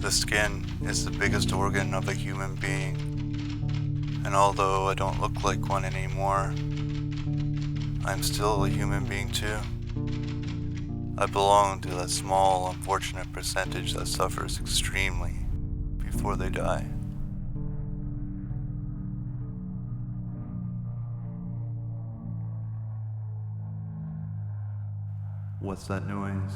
The skin is the biggest organ of a human being, and although I don't look like one anymore, I'm still a human being too. I belong to that small, unfortunate percentage that suffers extremely before they die. What's that noise?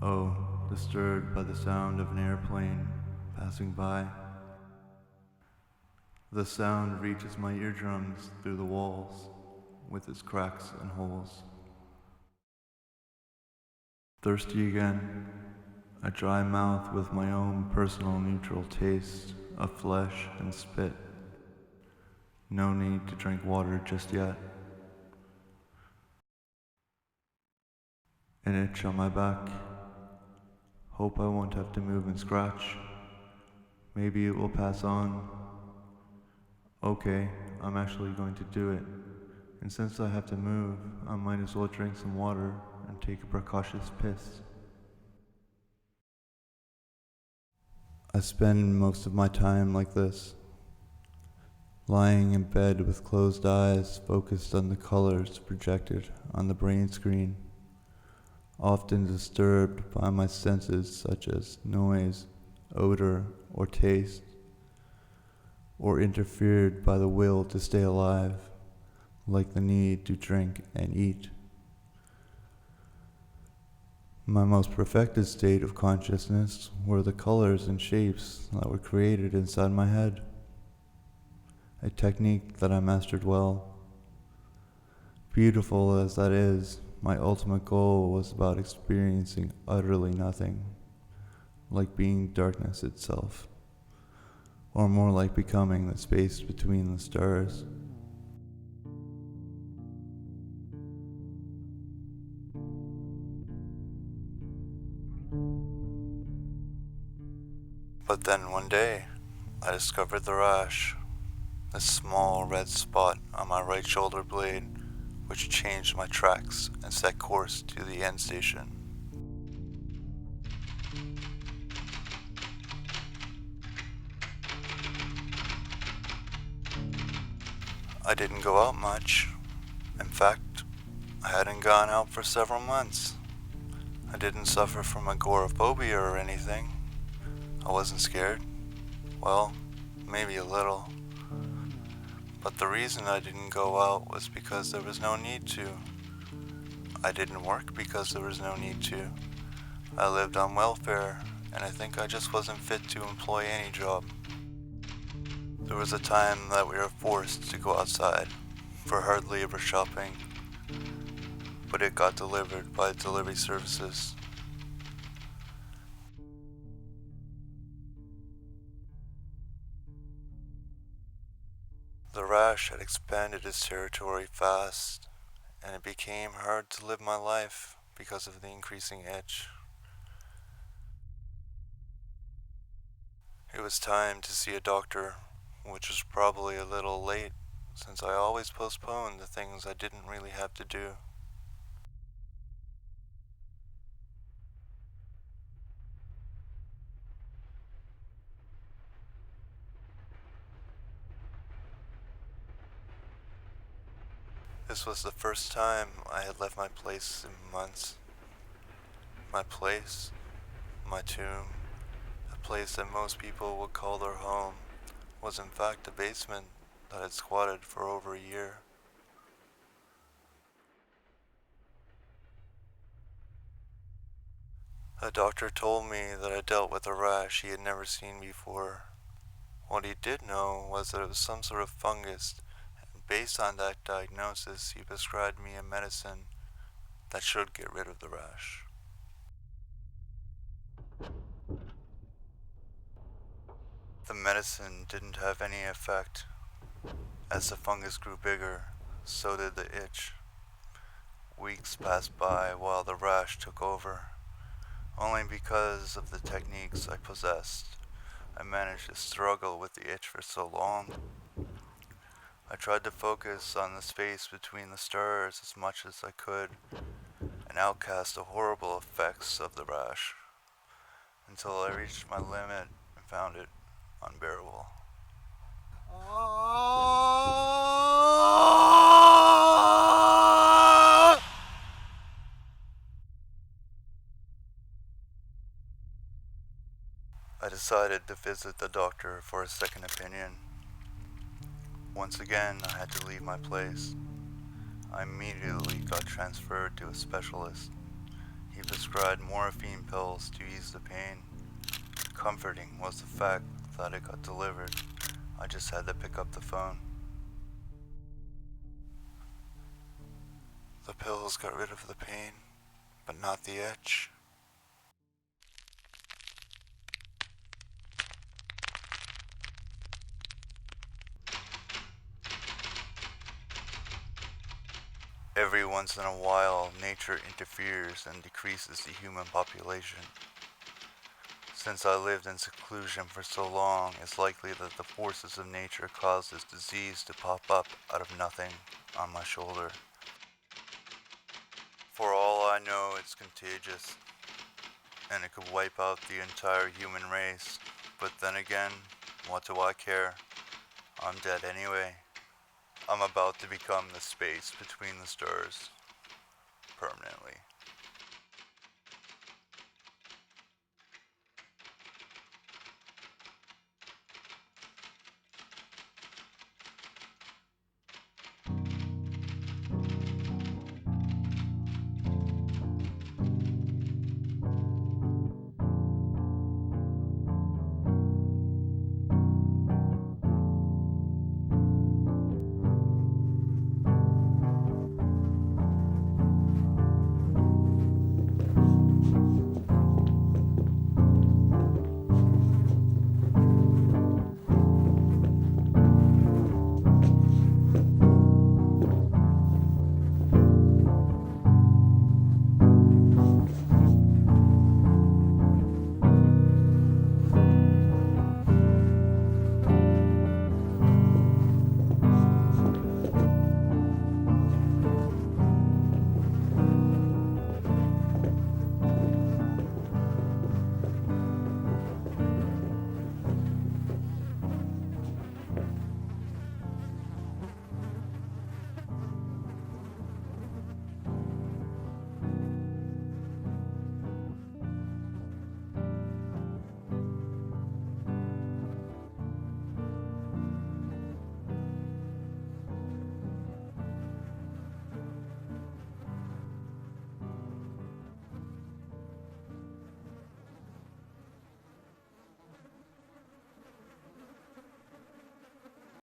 Oh, disturbed by the sound of an airplane passing by. The sound reaches my eardrums through the walls with its cracks and holes. Thirsty again, a dry mouth with my own personal neutral taste of flesh and spit. No need to drink water just yet. An itch on my back. Hope I won't have to move and scratch. Maybe it will pass on. Okay, I'm actually going to do it. And since I have to move, I might as well drink some water and take a precautious piss. I spend most of my time like this, lying in bed with closed eyes focused on the colors projected on the brain screen, often disturbed by my senses such as noise, odor, or taste, or interfered by the will to stay alive, like the need to drink and eat. My most perfected state of consciousness were the colors and shapes that were created inside my head, a technique that I mastered well. Beautiful as that is, my ultimate goal was about experiencing utterly nothing, like being darkness itself, or more like becoming the space between the stars. But then one day, I discovered the rash, a small red spot on my right shoulder blade, which changed my tracks and set course to the end station. I didn't go out much. In fact, I hadn't gone out for several months. I didn't suffer from agoraphobia or anything. I wasn't scared. Well, maybe a little. But the reason I didn't go out was because there was no need to. I didn't work because there was no need to. I lived on welfare, and I think I just wasn't fit to employ any job. There was a time that we were forced to go outside for hard labor shopping, but it got delivered by delivery services. The rash had expanded its territory fast, and it became hard to live my life because of the increasing itch. It was time to see a doctor, which was probably a little late, since I always postponed the things I didn't really have to do. This was the first time I had left my place in months. My place, my tomb, a place that most people would call their home, was in fact a basement that had squatted for over a year. A doctor told me that I dealt with a rash he had never seen before. What he did know was that it was some sort of fungus, and based on that diagnosis, he prescribed me a medicine that should get rid of the rash. The medicine didn't have any effect. As the fungus grew bigger, so did the itch. Weeks passed by while the rash took over. Only because of the techniques I possessed, I managed to struggle with the itch for so long. I tried to focus on the space between the stars as much as I could and outcast the horrible effects of the rash. until I reached my limit and found it unbearable. I decided to visit the doctor for a second opinion. Once again, I had to leave my place. I immediately got transferred to a specialist. He prescribed morphine pills to ease the pain. Comforting was the fact that it got delivered. I just had to pick up the phone. The pills got rid of the pain, but not the itch. Every once in a while, nature interferes and decreases the human population. Since I lived in seclusion for so long, it's likely that the forces of nature caused this disease to pop up out of nothing on my shoulder. For all I know, it's contagious, and it could wipe out the entire human race. But then again, what do I care? I'm dead anyway. I'm about to become the space between the stars permanently.